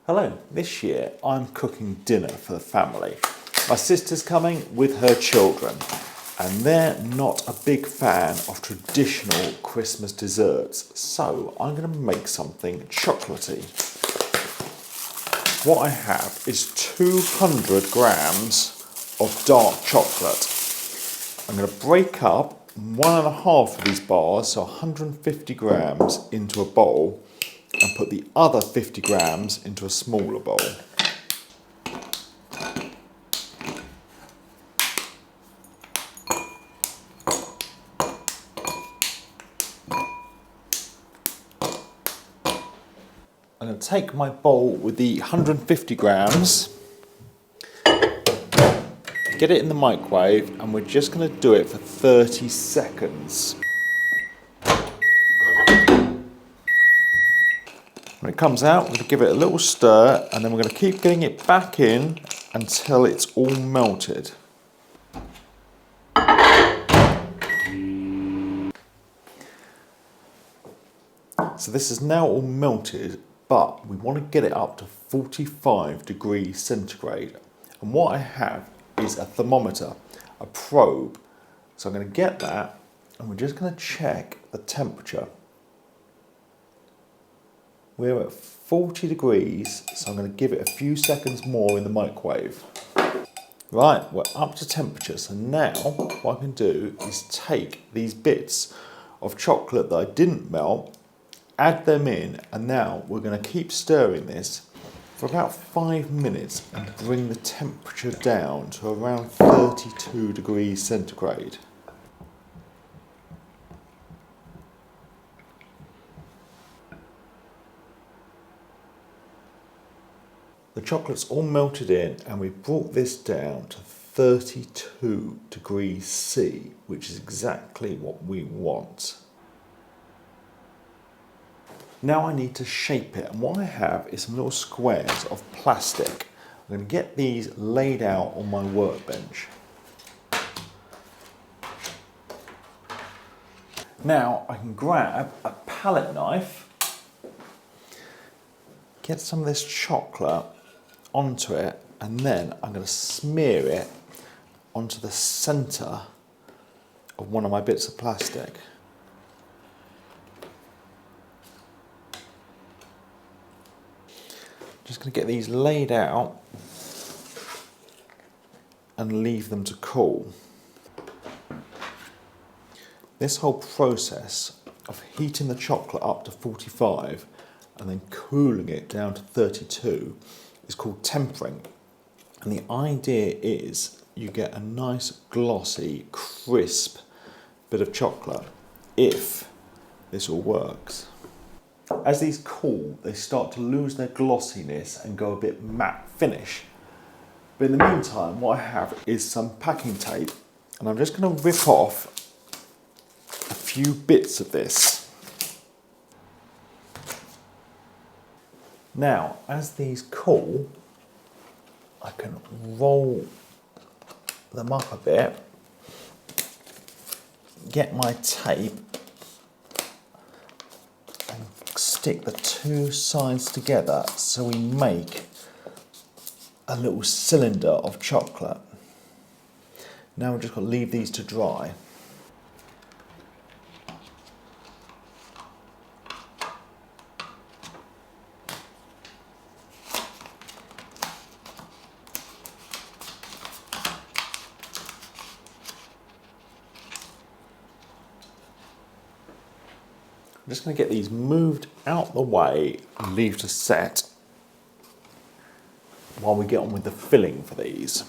Hello, this year I'm cooking dinner for the family. My sister's coming with her children and they're not a big fan of traditional Christmas desserts, so I'm going to make something chocolatey. What I have is 200 grams of dark chocolate. I'm going to break up 1.5 of these bars, so 150 grams, into a bowl and put the other 50 grams into a smaller bowl. I'm going to take my bowl with the 150 grams, get it in the microwave, and we're just going to do it for 30 seconds. When it comes out, we're going to give it a little stir, and then we're going to keep getting it back in until it's all melted. So this is now all melted, but we want to get it up to 45 degrees centigrade. And what I have is a thermometer, a probe. So I'm going to get that, and we're just going to check the temperature. We're at 40 degrees, so I'm going to give it a few seconds more in the microwave. Right, we're up to temperature, so now what I can do is take these bits of chocolate that I didn't melt, add them in, and now we're going to keep stirring this for about 5 minutes and bring the temperature down to around 32 degrees centigrade. The chocolate's all melted in, and we've brought this down to 32 degrees C, which is exactly what we want. Now I need to shape it, and what I have is some little squares of plastic. I'm going to get these laid out on my workbench. Now I can grab a palette knife, get some of this chocolate onto it, and then I'm going to smear it onto the centre of one of my bits of plastic. Just going to get these laid out and leave them to cool. This whole process of heating the chocolate up to 45 and then cooling it down to 32 is called tempering. And the idea is you get a nice glossy, crisp bit of chocolate if this all works. As these cool, they start to lose their glossiness and go a bit matte finish. But in the meantime, what I have is some packing tape, and I'm just going to rip off a few bits of this. Now, as these cool, I can roll them up a bit, get my tape, and stick the two sides together so we make a little cylinder of chocolate. Now we're just going to leave these to dry. I'm just going to get these moved out the way and leave to set while we get on with the filling for these.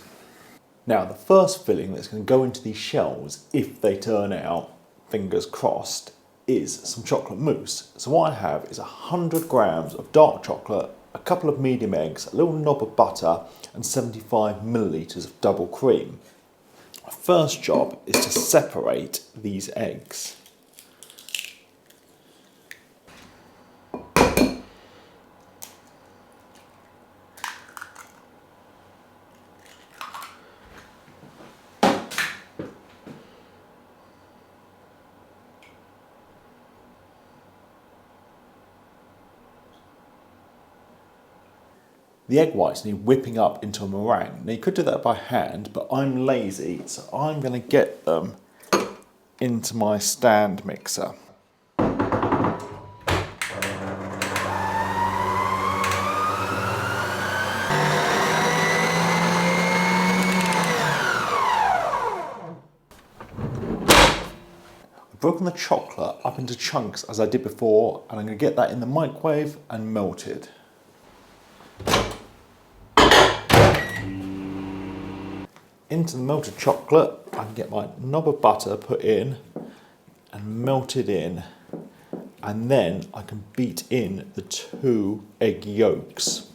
Now, the first filling that's going to go into these shells, if they turn out, fingers crossed, is some chocolate mousse. So what I have is 100 grams of dark chocolate, a couple of medium eggs, a little knob of butter, and 75 millilitres of double cream. My first job is to separate these eggs. The egg whites need whipping up into a meringue. Now you could do that by hand, but I'm lazy, so I'm going to get them into my stand mixer. I've broken the chocolate up into chunks as I did before, and I'm going to get that in the microwave and melted. Into the melted chocolate, I can get my knob of butter put in and melted in, and then I can beat in the 2 egg yolks.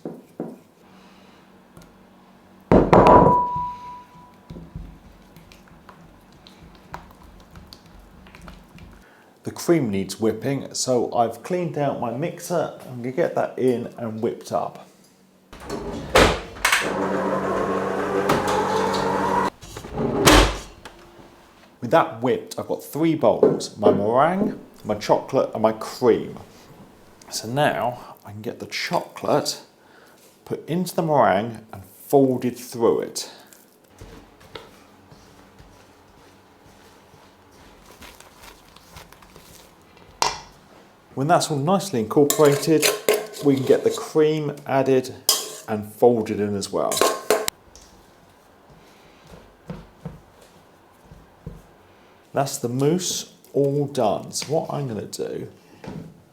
The cream needs whipping, so I've cleaned out my mixer. I'm going to get that in and whipped up. With that whipped, I've got 3 bowls, my meringue, my chocolate and my cream. So now I can get the chocolate put into the meringue and folded through it. When that's all nicely incorporated, we can get the cream added and folded in as well. That's the mousse all done. So what I'm going to do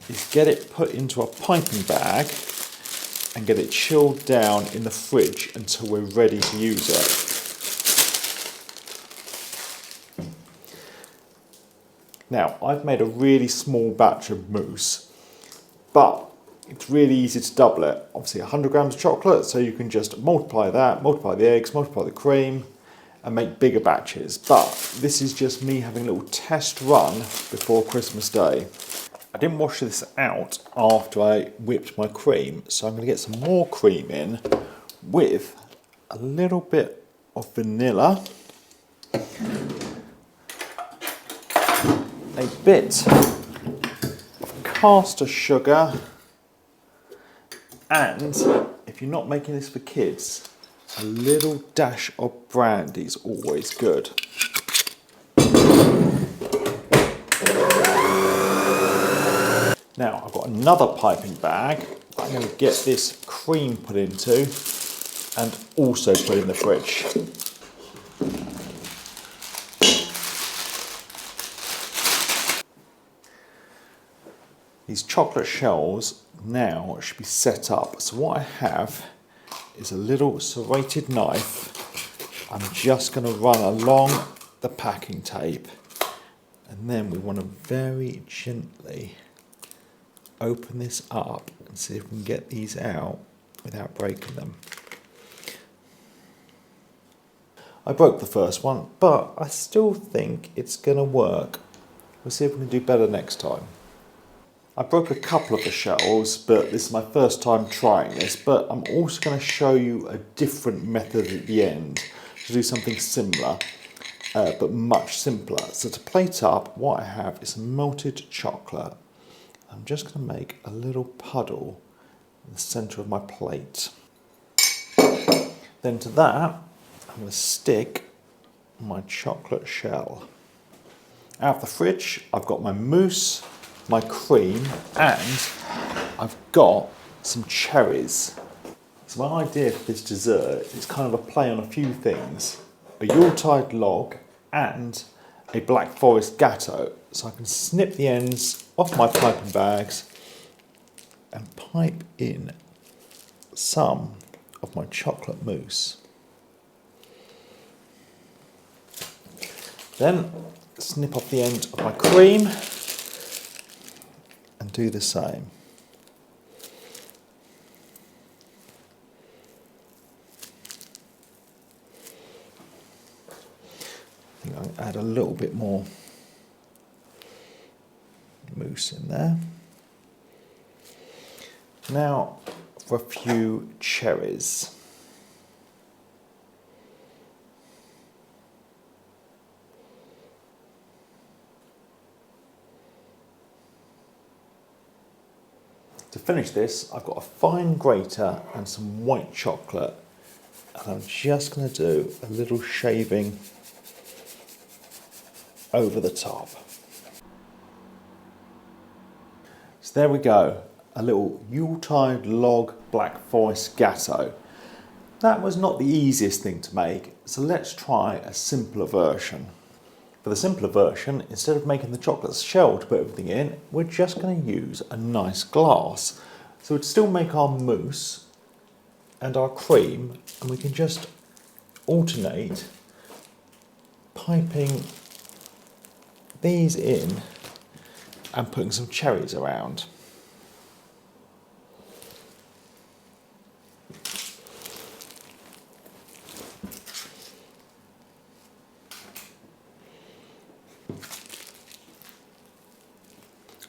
is get it put into a piping bag and get it chilled down in the fridge until we're ready to use it. Now, I've made a really small batch of mousse, but it's really easy to double it. Obviously 100 grams of chocolate, so you can just multiply that, multiply the eggs, multiply the cream, and make bigger batches. But this is just me having a little test run before Christmas Day. I didn't wash this out after I whipped my cream, so I'm going to get some more cream in with a little bit of vanilla, a bit of caster sugar, and if you're not making this for kids, a little dash of brandy is always good. Now I've got another piping bag that I'm going to get this cream put into and also put in the fridge. These chocolate shells now should be set up. So what I have is a little serrated knife. I'm just going to run along the packing tape, and then we want to very gently open this up and see if we can get these out without breaking them. I broke the first one, but I still think it's going to work. We'll see if we can do better next time. I broke a couple of the shells, but this is my first time trying this, but I'm also going to show you a different method at the end to do something similar, but much simpler. So to plate up, what I have is melted chocolate. I'm just going to make a little puddle in the centre of my plate. Then to that, I'm going to stick my chocolate shell. Out of the fridge, I've got my mousse, my cream, and I've got some cherries. So my idea for this dessert is kind of a play on a few things. A Yuletide log and a Black Forest gatto. So I can snip the ends off my piping bags and pipe in some of my chocolate mousse. Then snip off the end of my cream and do the same. I think I'll add a little bit more mousse in there. Now for a few cherries. To finish this, I've got a fine grater and some white chocolate, and I'm just going to do a little shaving over the top. So there we go, a little Yuletide log Black Forest gatto. That was not the easiest thing to make, so let's try a simpler version. For the simpler version, instead of making the chocolate shell to put everything in, we're just going to use a nice glass. So we'd still make our mousse and our cream, and we can just alternate piping these in and putting some cherries around.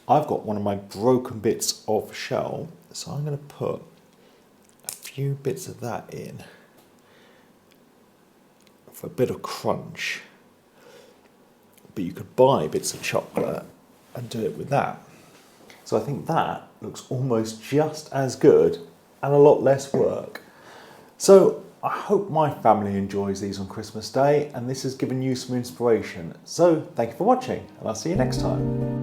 I've got one of my broken bits of shell, so I'm going to put a few bits of that in for a bit of crunch. But you could buy bits of chocolate and do it with that. So I think that looks almost just as good and a lot less work. So I hope my family enjoys these on Christmas Day, and this has given you some inspiration. So thank you for watching, and I'll see you next time.